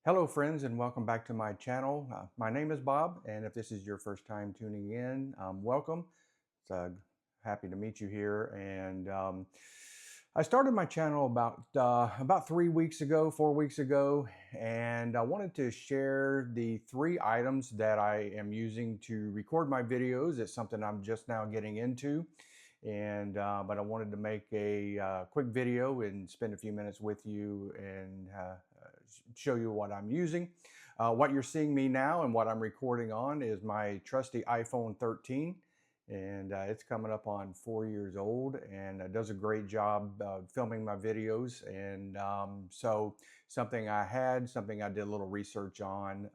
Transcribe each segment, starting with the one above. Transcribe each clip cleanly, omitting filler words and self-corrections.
Hello friends and welcome back to my channel. My name is Bob, and if this is your first time tuning in, welcome. It's happy to meet you here. And I started my channel about 3 weeks ago, 4 weeks ago, and I wanted to share the 3 items that I am using to record my videos. It's something I'm just now getting into, and but I wanted to make a quick video and spend a few minutes with you and show you what I'm using. What you're seeing me now and what I'm recording on is my trusty iPhone 13, and it's coming up on 4 years old, and it does a great job filming my videos. And so something I did a little research on,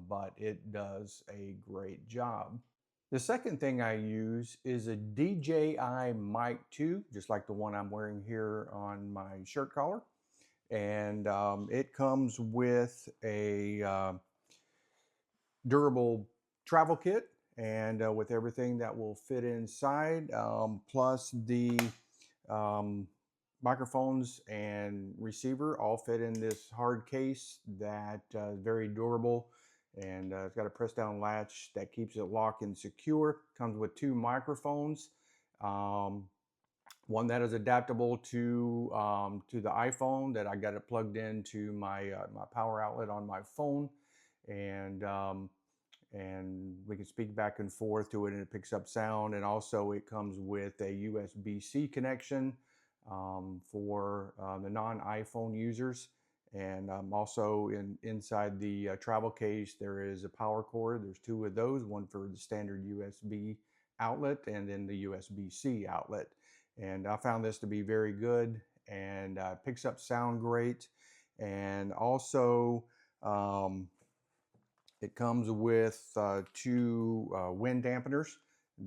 but it does a great job. The second thing I use is a DJI Mic 2, just like the one I'm wearing here on my shirt collar. And it comes with a durable travel kit, and with everything that will fit inside, plus the um, microphones and receiver all fit in this hard case that is very durable. And it's got a press down latch that keeps it locked and secure. Comes with 2 microphones. Um, One that is adaptable to the iPhone, that I got it plugged into my power outlet on my phone, and we can speak back and forth to it, and it picks up sound. And also it comes with a USB-C connection for the non-iPhone users. And also inside the travel case, there is a power cord. There's 2 of those, one for the standard USB outlet and then the USB-C outlet. And I found this to be very good, and picks up sound great. And also it comes with 2 wind dampeners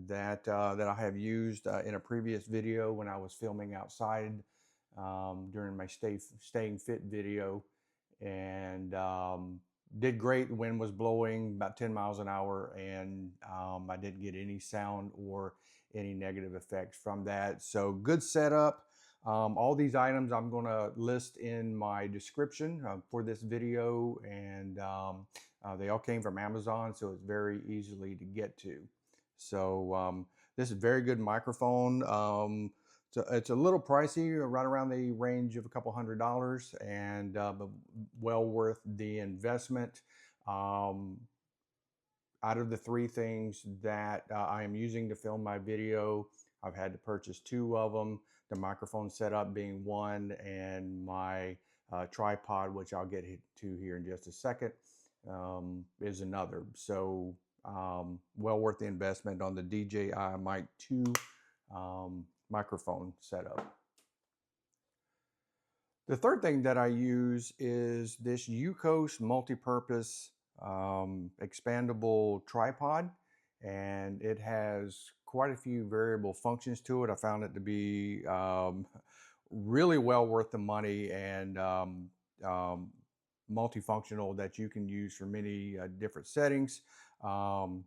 that I have used in a previous video when I was filming outside during my staying fit video, and did great. The wind was blowing about 10 miles an hour, and I didn't get any sound or any negative effects from that. So good setup. All these items I'm going to list in my description for this video, and they all came from Amazon, so it's very easily to get to. So this is a very good microphone. So it's a little pricey, right around the range of a couple $100s, and but well worth the investment. Out of the 3 things that I am using to film my video, I've had to purchase 2 of them. The microphone setup being one, and my tripod, which I'll get to here in just a second, is another. So well worth the investment on the DJI Mic 2 microphone setup. The third thing that I use is this UCOS multi-purpose expandable tripod, and it has quite a few variable functions to it. I found it to be really well worth the money, and multifunctional, that you can use for many different settings. Turn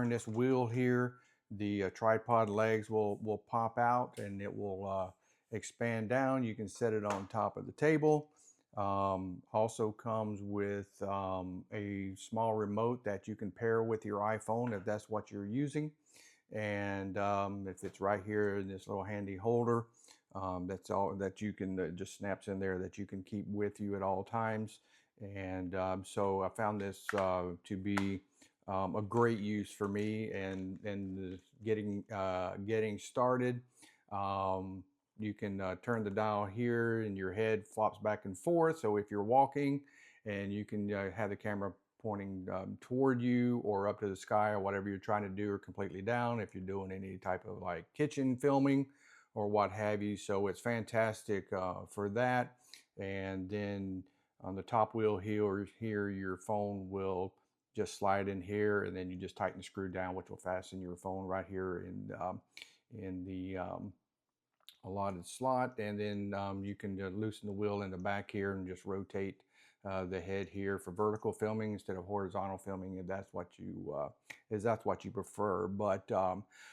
this wheel here, the tripod legs will pop out, and it will expand down. You can set it on top of the table. Also comes with a small remote that you can pair with your iPhone if that's what you're using. And it fits right here in this little handy holder. That's all that you can just snaps in there, that you can keep with you at all times. And so I found this to be a great use for me, and getting started. You can turn the dial here, and your head flops back and forth. So if you're walking, and you can have the camera pointing toward you or up to the sky, or whatever you're trying to do, or completely down if you're doing any type of like kitchen filming or what have you. So it's fantastic for that. And then on the top wheel here, your phone will just slide in here, and then you just tighten the screw down, which will fasten your phone right here in the allotted slot. And then you can loosen the wheel in the back here and just rotate the head here for vertical filming instead of horizontal filming, if that's what you prefer. But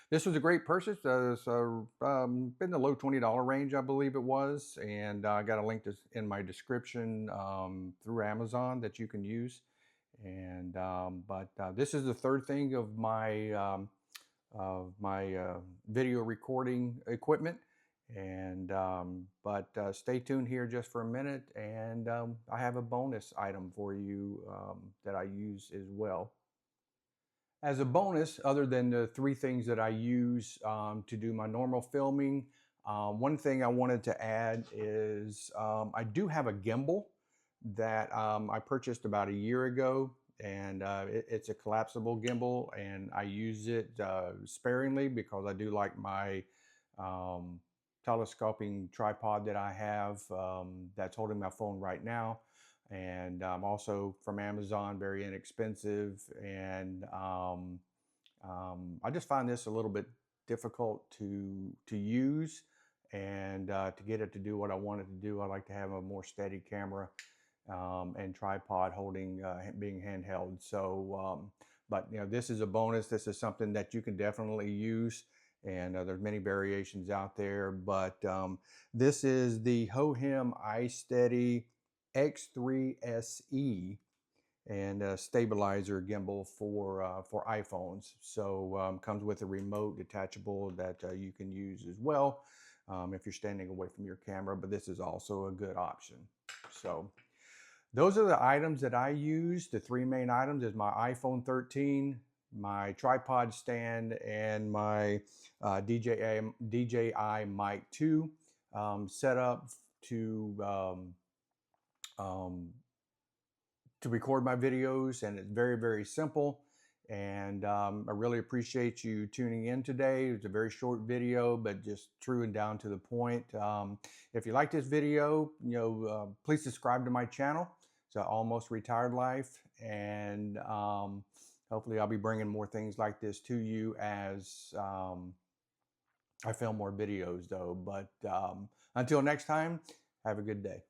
this was a great purchase. So in the low $20 range, I believe it was, and I got a link in my description through Amazon that you can use. And this is the third thing of my video recording equipment. And stay tuned here just for a minute, and I have a bonus item for you that I use as well. As a bonus, other than the three things that I use to do my normal filming, one thing I wanted to add is I do have a gimbal that I purchased about a year ago, and it's a collapsible gimbal, and I use it sparingly because I do like my telescoping tripod that I have that's holding my phone right now. And also from Amazon, very inexpensive. And I just find this a little bit difficult to use and to get it to do what I want it to do. I like to have a more steady camera and tripod holding being handheld. So, but this is a bonus. This is something that you can definitely use, and there's many variations out there. But this is the Hohem iSteady X3 SE and a stabilizer gimbal for iPhones. So comes with a remote detachable that you can use as well if you're standing away from your camera. But this is also a good option. So those are the items that I use. The three main items is my iPhone 13, my tripod stand, and my DJI Mic 2 set up to record my videos, and it's very, very simple. And I really appreciate you tuning in today. It's a very short video, but just true and down to the point. If you like this video, please subscribe to my channel. It's Almost Retired Life, and hopefully I'll be bringing more things like this to you as I film more videos, though. But until next time, have a good day.